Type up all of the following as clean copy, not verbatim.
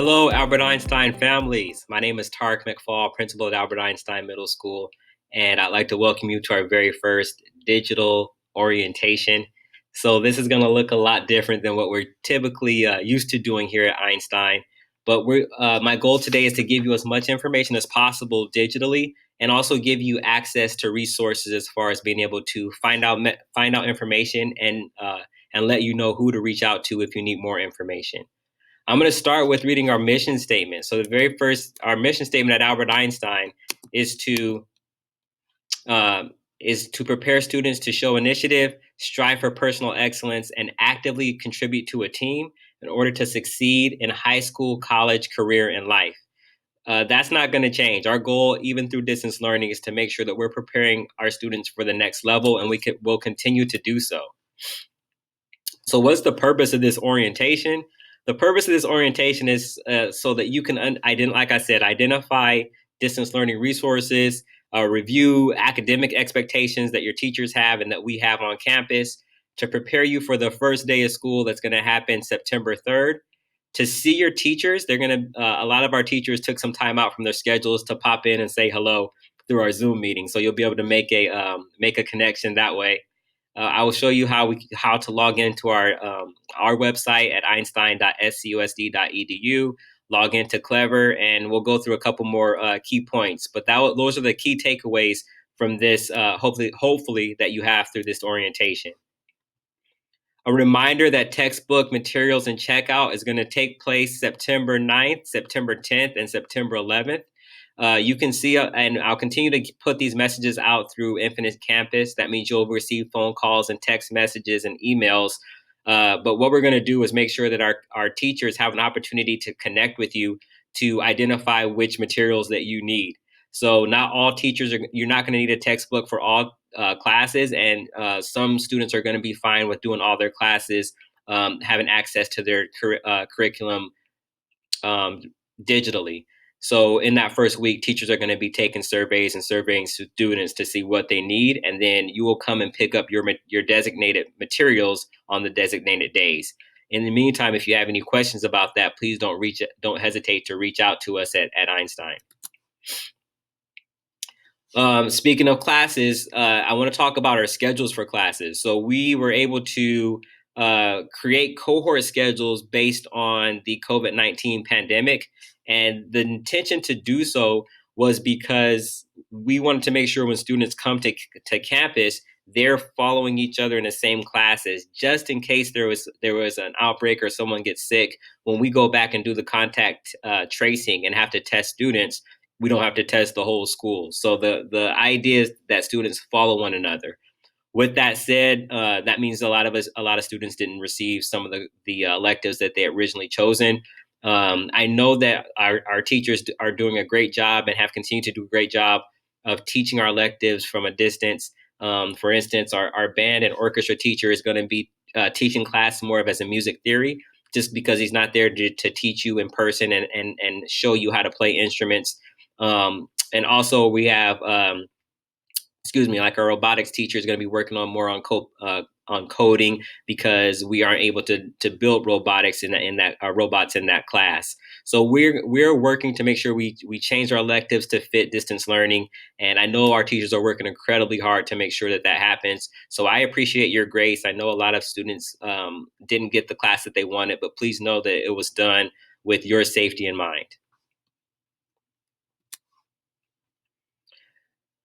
Hello, Albert Einstein families. My name is Tarek McFall, principal at Albert Einstein Middle School, and I'd like to welcome you to our very first digital orientation. So this is going to look a lot different than what we're typically used to doing here at Einstein. But my goal today is to give you as much information as possible digitally, and also give you access to resources as far as being able to find out information and let you know who to reach out to if you need more information. I'm going to start with reading our mission statement. So the very first, our mission statement at Albert Einstein is to uh, prepare students to show initiative, strive for personal excellence, and actively contribute to a team in order to succeed in high school, college, career, and life. That's not going to change. Our goal, even through distance learning, is to make sure that we're preparing our students for the next level, and will continue to do so. So what's the purpose of this orientation? The purpose of this orientation is so that you can, like I said, identify distance learning resources, review academic expectations that your teachers have and that we have on campus, to prepare you for the first day of school that's going to happen September 3rd. To see your teachers, a lot of our teachers took some time out from their schedules to pop in and say hello through our Zoom meeting. So you'll be able to make a connection that way. I will show you how to log into our website at einstein.scusd.edu. Log into Clever, and we'll go through a couple more key points. But those are the key takeaways from this. Hopefully that you have through this orientation. A reminder that textbook materials and checkout is going to take place September 9th, September 10th, and September 11th. You can see, and I'll continue to put these messages out through Infinite Campus. That means you'll receive phone calls and text messages and emails. But what we're going to do is make sure that our teachers have an opportunity to connect with you to identify which materials that you need. So not all teachers you're not going to need a textbook for all classes, and some students are going to be fine with doing all their classes, having access to their curriculum digitally. So in that first week, teachers are going to be taking surveys and surveying students to see what they need, and then you will come and pick up your designated materials on the designated days. In the meantime, if you have any questions about that, please don't hesitate to reach out to us at Einstein. Speaking of classes, I want to talk about our schedules for classes. So we were able to create cohort schedules based on the COVID-19 pandemic. And the intention to do so was because we wanted to make sure when students come to campus, they're following each other in the same classes, just in case there was an outbreak or someone gets sick. When we go back and do the contact tracing and have to test students, we don't have to test the whole school. So the idea is that students follow one another. With that said, that means a lot of students didn't receive some of the electives that they had originally chosen. I know that our teachers are doing a great job and have continued to do a great job of teaching our electives from a distance. For instance, our band and orchestra teacher is going to be teaching class more of as a music theory, just because he's not there to teach you in person and show you how to play instruments. And also we have, like our robotics teacher is going to be working on more on coding, because we aren't able to build robotics in that robots in that class. So we're working to make sure we change our electives to fit distance learning. And I know our teachers are working incredibly hard to make sure that happens. So I appreciate your grace. I know a lot of students didn't get the class that they wanted, but please know that it was done with your safety in mind.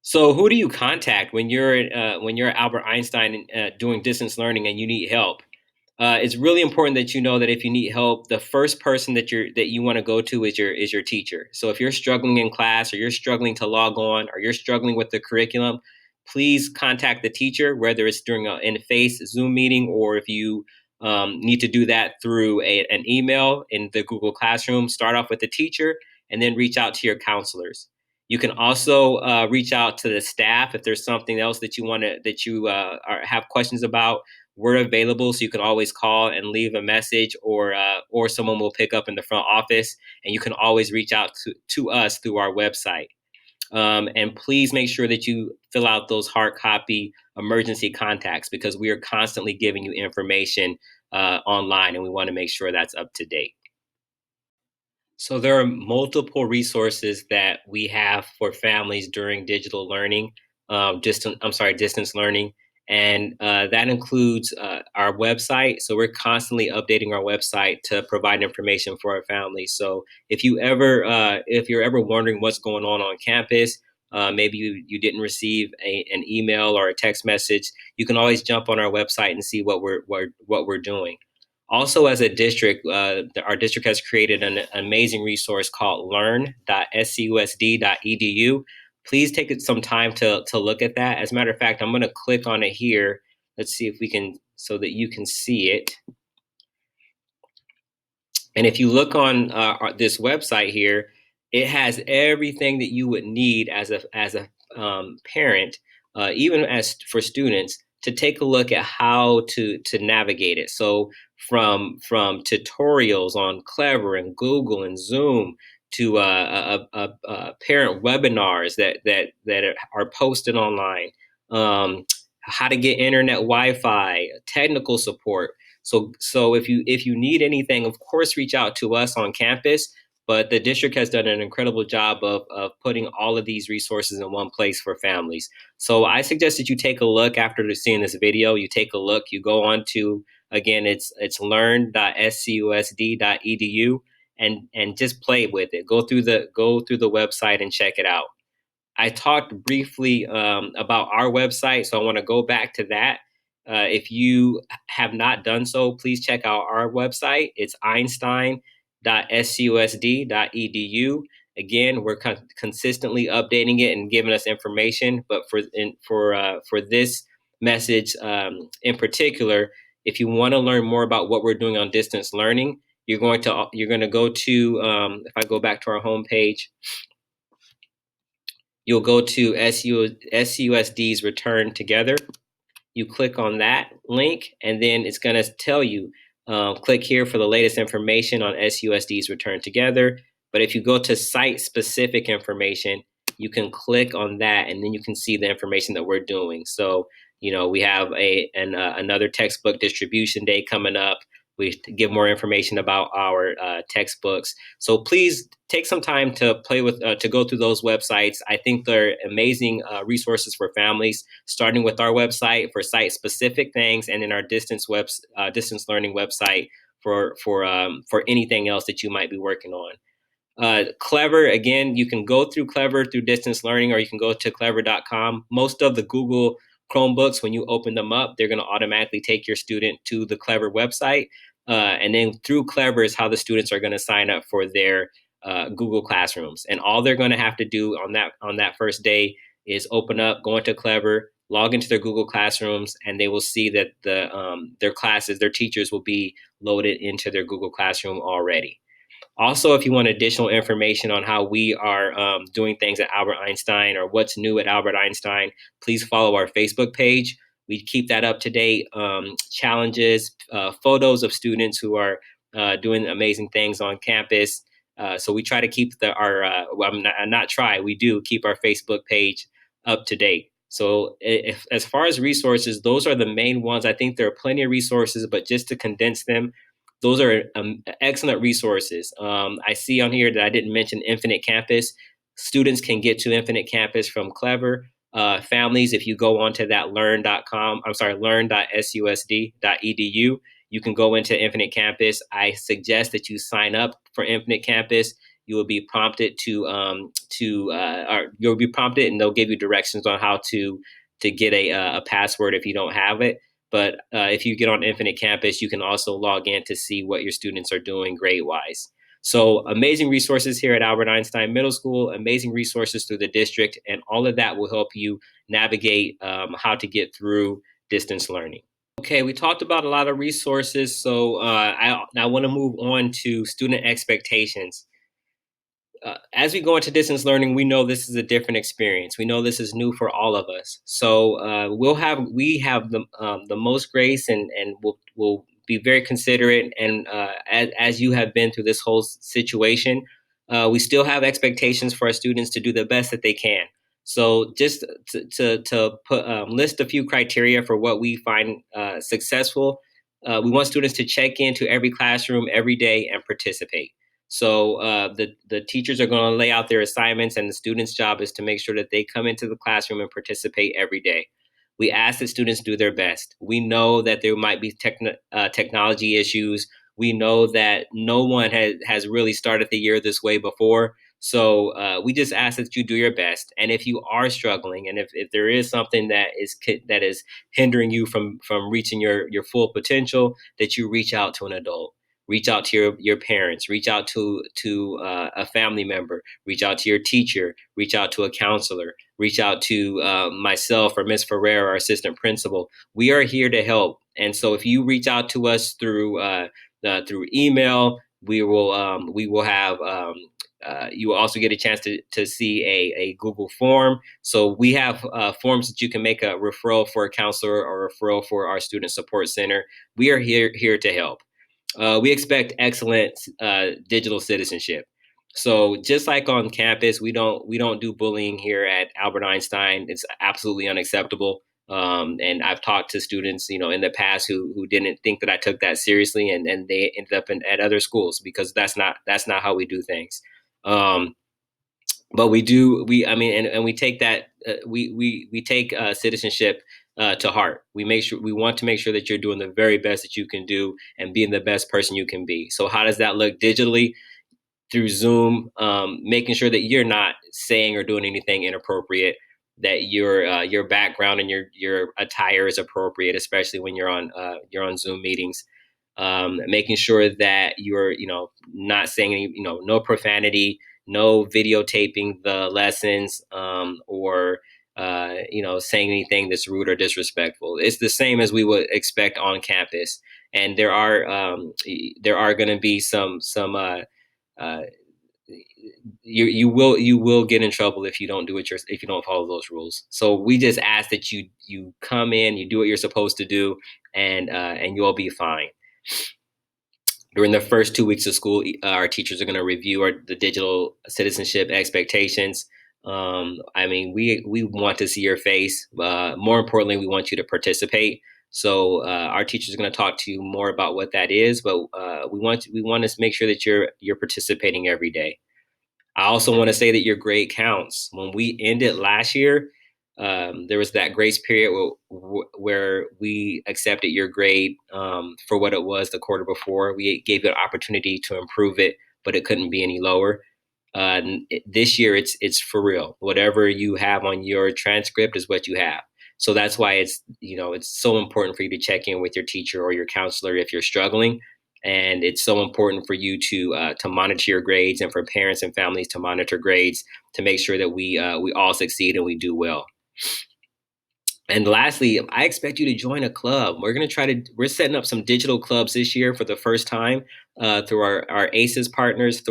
So, who do you contact when you're at Albert Einstein doing distance learning and you need help? It's really important that you know that if you need help, the first person that you want to go to is your teacher. So, if you're struggling in class, or you're struggling to log on, or you're struggling with the curriculum, please contact the teacher, whether it's during an in-face Zoom meeting, or if you need to do that through an email in the Google Classroom. Start off with the teacher, and then reach out to your counselors. You can also reach out to the staff if there's something else that you have questions about. We're available, so you can always call and leave a message, or someone will pick up in the front office, and you can always reach out to us through our website. And please make sure that you fill out those hard copy emergency contacts, because we are constantly giving you information online, and we want to make sure that's up to date. So there are multiple resources that we have for families during digital learning, distance learning, and that includes our website. So we're constantly updating our website to provide information for our families. So if you're ever wondering what's going on campus, maybe you didn't receive an email or a text message, you can always jump on our website and see what we're doing. Also, as a district, our district has created an amazing resource called learn.scusd.edu. Please take some time to look at that. As a matter of fact, I'm going to click on it here. Let's see if we can, so that you can see it. And if you look on this website here, it has everything that you would need as a parent, even as for students, to take a look at how to navigate it. So from tutorials on Clever and Google and Zoom to parent webinars that are posted online, how to get internet Wi-Fi, technical support. So if you need anything, of course, reach out to us on campus. But the district has done an incredible job of putting all of these resources in one place for families. So I suggest that you take a look after seeing this video. You take a look. You go on to, again, it's learn.scusd.edu and just play with it. Go through the website and check it out. I talked briefly about our website, so I want to go back to that. If you have not done so, please check out our website. It's einstein.scusd.edu. Again, we're consistently updating it and giving us information. But for this message in particular, if you want to learn more about what we're doing on distance learning, you're going to go to if I go back to our homepage, you'll go to SCUSD's Return Together. You click on that link, and then it's going to tell you, click here for the latest information on SUSD's Return Together. But if you go to site-specific information, you can click on that, and then you can see the information that we're doing. So, we have another textbook distribution day coming up. We give more information about our textbooks. So please take some time to play with, to go through those websites. I think they're amazing resources for families, starting with our website for site-specific things, and then our distance learning website for anything else that you might be working on. Clever, again, you can go through Clever through distance learning, or you can go to clever.com. Most of the Google Chromebooks, when you open them up, they're going to automatically take your student to the Clever website. And then through Clever is how the students are going to sign up for their Google Classrooms. And all they're going to have to do on that first day is open up, go into Clever, log into their Google Classrooms, and they will see that their classes, their teachers will be loaded into their Google Classroom already. Also, if you want additional information on how we are doing things at Albert Einstein or what's new at Albert Einstein, please follow our Facebook page. We keep that up to date, challenges, photos of students who are doing amazing things on campus. So we try to keep we do keep our Facebook page up to date. So as far as resources, those are the main ones. I think there are plenty of resources, but just to condense them, those are excellent resources. I see on here that I didn't mention Infinite Campus. Students can get to Infinite Campus from Clever. Families, if you go onto that learn.susd.edu, you can go into Infinite Campus. I suggest that you sign up for Infinite Campus. You will be prompted or you'll be prompted, and they'll give you directions on how to get a password if you don't have it. But if you get on Infinite Campus, you can also log in to see what your students are doing grade-wise. So amazing resources here at Albert Einstein Middle School, amazing resources through the district, and all of that will help you navigate how to get through distance learning. Okay, we talked about a lot of resources, so I want to move on to student expectations. As we go into distance learning, we know this is a different experience. We know this is new for all of us. So we have the most grace, and we'll be very considerate. And as you have been through this whole situation, we still have expectations for our students to do the best that they can. So just to put list a few criteria for what we find successful. We want students to check into every classroom every day and participate. So the teachers are going to lay out their assignments, and the students' job is to make sure that they come into the classroom and participate every day. We ask that students do their best. We know that there might be technology issues. We know that no one has really started the year this way before. So we just ask that you do your best. And if you are struggling, and if there is something that is hindering you from reaching your full potential, that you reach out to an adult, reach out to your parents, reach out to a family member, reach out to your teacher, reach out to a counselor, reach out to myself or Miss Ferrer, our assistant principal. We are here to help. And so if you reach out to us through email, we will have you will also get a chance to see a Google form. So we have forms that you can make a referral for a counselor or a referral for our student support center. We are here to help. We expect excellent digital citizenship. So just like on campus, we don't do bullying here at Albert Einstein. It's absolutely unacceptable. And I've talked to students, in the past who didn't think that I took that seriously, and they ended up at other schools because that's not how we do things. Um, but we do we I mean and we take that we take citizenship to heart. We want to make sure that you're doing the very best that you can do and being the best person you can be. So how does that look digitally? Through Zoom, making sure that you're not saying or doing anything inappropriate, that your background and your attire is appropriate, especially when you're on Zoom meetings. Making sure that you're not saying any no profanity, no videotaping the lessons, or saying anything that's rude or disrespectful. It's the same as we would expect on campus, and there are going to be some uh, you will get in trouble if you don't if you don't follow those rules. So we just ask that you come in, you do what you're supposed to do, and you'll be fine. During the first 2 weeks of school, our teachers are going to review the digital citizenship expectations. We want to see your face. More importantly, we want you to participate. So our teachers are going to talk to you more about what that is, but we want to make sure that you're participating every day. I also want to say that your grade counts. When we ended last year, there was that grace period where we accepted your grade for what it was the quarter before. We gave you an opportunity to improve it, but it couldn't be any lower. This year, it's for real. Whatever you have on your transcript is what you have. So that's why it's so important for you to check in with your teacher or your counselor if you're struggling, and it's so important for you to monitor your grades, and for parents and families to monitor grades to make sure that we all succeed and we do well. And lastly, I expect you to join a club. We're setting up some digital clubs this year for the first time through our ACES partners,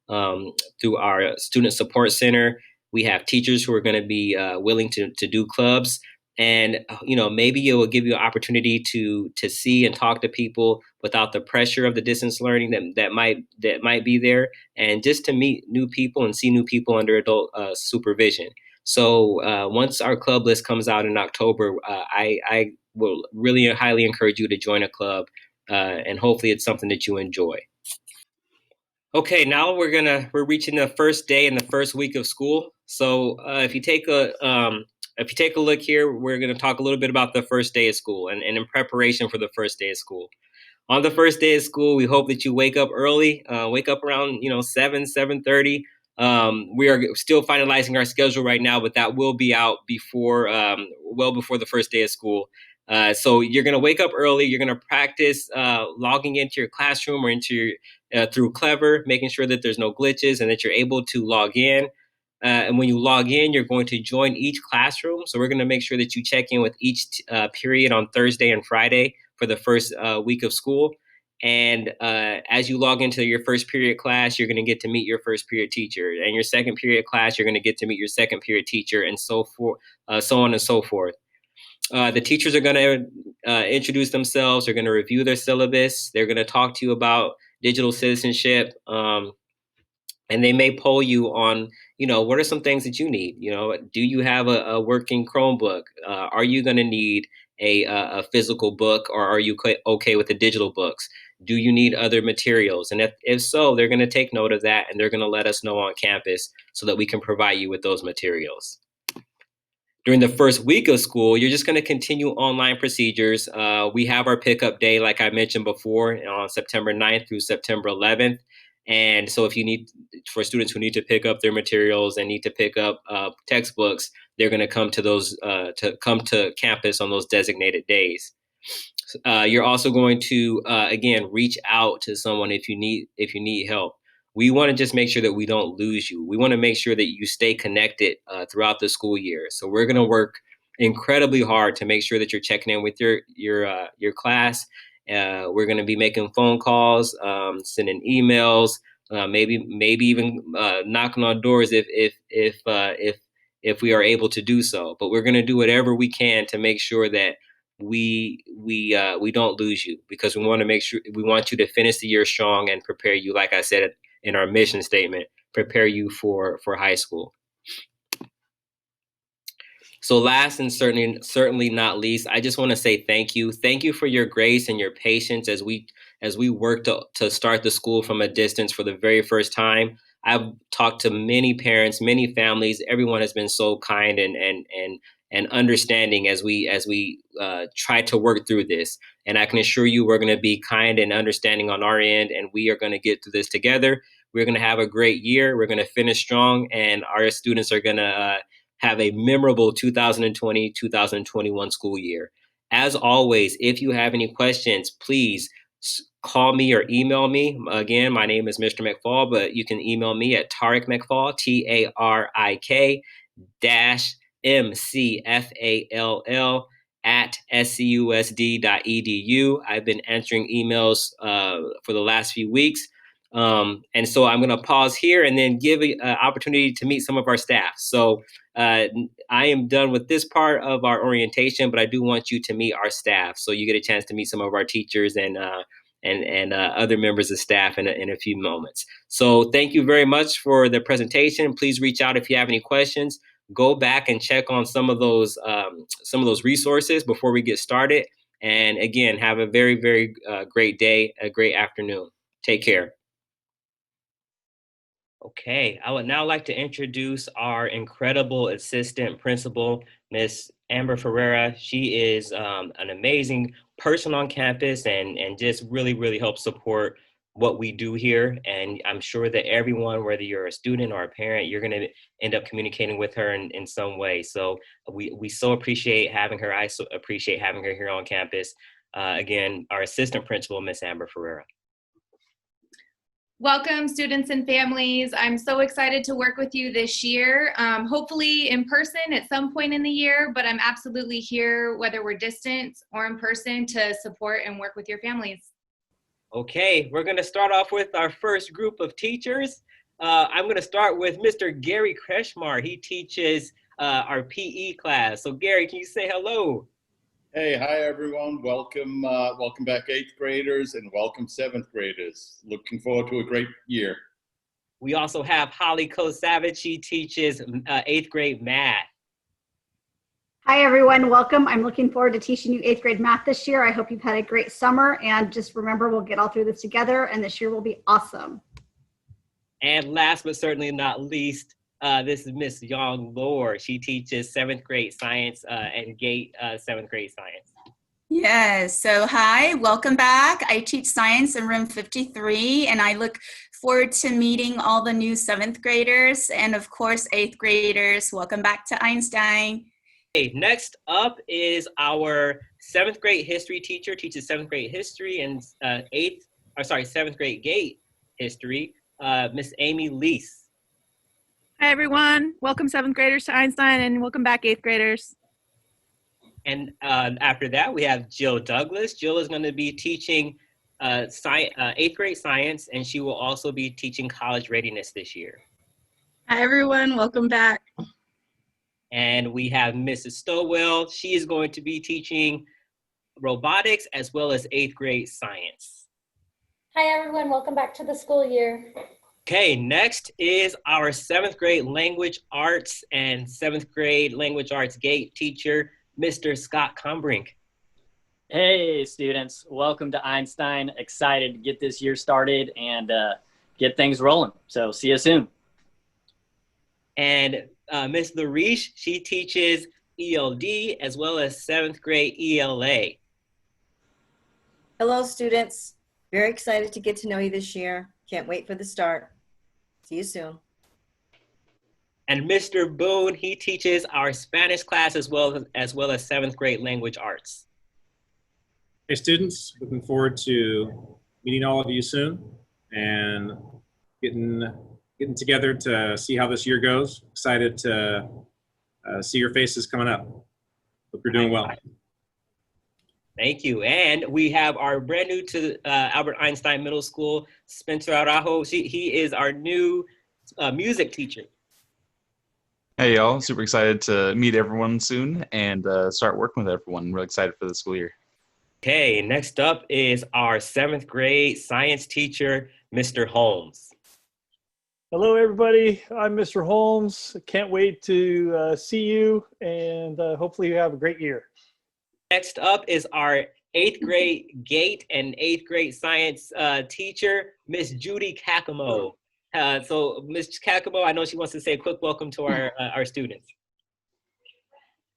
um, through our student support center. We have teachers who are going to be willing to do clubs. And maybe it will give you an opportunity to see and talk to people without the pressure of the distance learning that might be there, and just to meet new people and see new people under adult supervision. So once our club list comes out in October, I will really highly encourage you to join a club, and hopefully it's something that you enjoy. Okay, now we're reaching the first day in the first week of school. So if you take a look here, we're gonna talk a little bit about the first day of school, and in preparation for the first day of school. On the first day of school, we hope that you wake up early. Wake up around 7:30. We are still finalizing our schedule right now, but that will be out well before the first day of school. So you're gonna wake up early. You're gonna practice logging into your classroom or through Clever, making sure that there's no glitches and that you're able to log in. And when you log in, you're going to join each classroom. So we're going to make sure that you check in with each period on Thursday and Friday for the first week of school. And as you log into your first period class, you're going to get to meet your first period teacher. And your second period class, you're going to get to meet your second period teacher, and so on and so forth. The teachers are going to introduce themselves. They're going to review their syllabus. They're going to talk to you about digital citizenship. And they may poll you on, what are some things that you need? Do you have a working Chromebook? Are you going to need a physical book, or are you okay with the digital books? Do you need other materials? And if so, they're going to take note of that, and they're going to let us know on campus so that we can provide you with those materials. During the first week of school, you're just going to continue online procedures. We have our pickup day, like I mentioned before, on September 9th through September 11th. And so if you need, for students who need to pick up their materials and need to pick up textbooks, they're going to come to campus on those designated days. You're also going to again reach out to someone if you need help. We want to just make sure that we don't lose you. We want to make sure that you stay connected throughout the school year. So we're going to work incredibly hard to make sure that you're checking in with your class. We're going to be making phone calls, sending emails, maybe even knocking on doors if we are able to do so. But we're going to do whatever we can to make sure that we don't lose you, because we want to make sure, we want you to finish the year strong and prepare you, like I said in our mission statement, prepare you for high school. So last and certainly not least, I just want to say thank you. Thank you for your grace and your patience as we work to start the school from a distance for the very first time. I've talked to many parents, many families. Everyone has been so kind and understanding as we try to work through this. And I can assure you, we're going to be kind and understanding on our end, and we are going to get through this together. We're going to have a great year. We're going to finish strong, and our students are going to have a memorable 2020-2021 school year. As always, if you have any questions, please call me or email me. Again, my name is Mr. McFall, but you can email me at Tarik McFall, TARIK MCFALL at scusd.edu. I've been answering emails for the last few weeks. And so I'm going to pause here and then give an opportunity to meet some of our staff. So I am done with this part of our orientation, but I do want you to meet our staff. So you get a chance to meet some of our teachers and other members of staff in a few moments. So thank you very much for the presentation. Please reach out if you have any questions. Go back and check on some of those resources before we get started. And again, have a very, very great day, a great afternoon. Take care. Okay, I would now like to introduce our incredible assistant principal, Miss Amber Ferreira. She is an amazing person on campus and just really, really helps support what we do here. And I'm sure that everyone, whether you're a student or a parent, you're going to end up communicating with her in some way. So we so appreciate having her. I so appreciate having her here on campus. Again, our assistant principal, Miss Amber Ferreira. Welcome, students and families. I'm so excited to work with you this year, hopefully in person at some point in the year, but I'm absolutely here, whether we're distant or in person, to support and work with your families. Okay, we're going to start off with our first group of teachers. I'm going to start with Mr. Gary Kreshmar. He teaches our PE class. So Gary, can you say hello? Hey, hi everyone. Welcome back 8th graders, and welcome 7th graders. Looking forward to a great year. We also have Holly Savage. She teaches 8th grade math. Hi everyone, welcome. I'm looking forward to teaching you 8th grade math this year. I hope you've had a great summer, and just remember, we'll get all through this together, and this year will be awesome. And last but certainly not least, this is Miss Young Lore. She teaches 7th grade science and GATE 7th grade science. Yes, so hi, welcome back. I teach science in room 53, and I look forward to meeting all the new 7th graders, and of course 8th graders. Welcome back to Einstein. Okay, next up is our 7th grade history teacher, teaches 7th grade history and 7th grade GATE history, Miss Amy Lease. Hi everyone, welcome 7th graders to Einstein, and welcome back 8th graders. And after that, we have Jill Douglas. Jill is going to be teaching 8th grade science, and she will also be teaching college readiness this year. Hi everyone, welcome back. And we have Mrs. Stowell. She is going to be teaching robotics as well as 8th grade science. Hi everyone, welcome back to the school year. Okay, next is our 7th grade language arts and 7th grade language arts GATE teacher, Mr. Scott Combrink. Hey students, welcome to Einstein. Excited to get this year started and get things rolling. So see you soon. And Miss Lariche, she teaches ELD as well as 7th grade ELA. Hello students, very excited to get to know you this year. Can't wait for the start. See you soon. And Mr. Boone, he teaches our Spanish class as well as 7th grade language arts. Hey students, looking forward to meeting all of you soon and getting together to see how this year goes. Excited to see your faces coming up. Hope you're doing well. Thank you. And we have our brand new to Albert Einstein Middle School, Spencer Araujo. He is our new music teacher. Hey y'all, super excited to meet everyone soon and start working with everyone. Really excited for the school year. Okay, next up is our 7th grade science teacher, Mr. Holmes. Hello everybody, I'm Mr. Holmes. Can't wait to see you and hopefully you have a great year. Next up is our 8th grade GATE and 8th grade science teacher, Miss Judy Kakamo. So Ms. Kakamo, I know she wants to say a quick welcome to our students.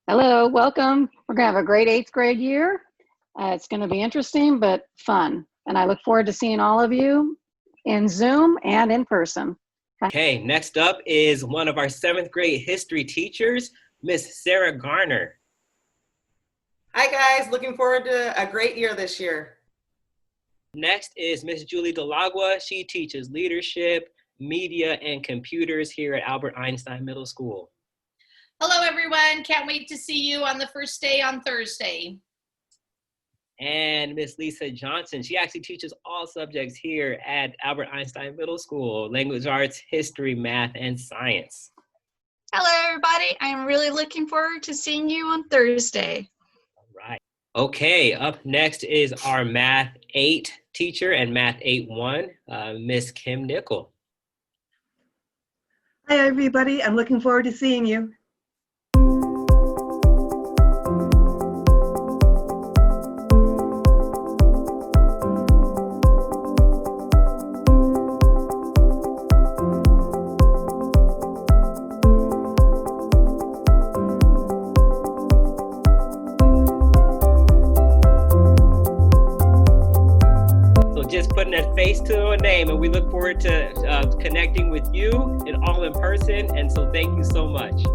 Hello, welcome. We're gonna have a great 8th grade year. It's gonna be interesting, but fun. And I look forward to seeing all of you in Zoom and in person. Okay, next up is one of our 7th grade history teachers, Miss Sarah Garner. Hi guys, looking forward to a great year this year. Next is Miss Julie Delagua. She teaches leadership, media, and computers here at Albert Einstein Middle School. Hello everyone, can't wait to see you on the first day on Thursday. And Miss Lisa Johnson, she actually teaches all subjects here at Albert Einstein Middle School, language arts, history, math, and science. Hello everybody, I'm really looking forward to seeing you on Thursday. All right. Okay, up next is our Math 8 teacher and Math 8-1, Miss Kim Nickel. Hi everybody, I'm looking forward to seeing you. Just putting a face to a name, and we look forward to connecting with you and all in person. And so thank you so much.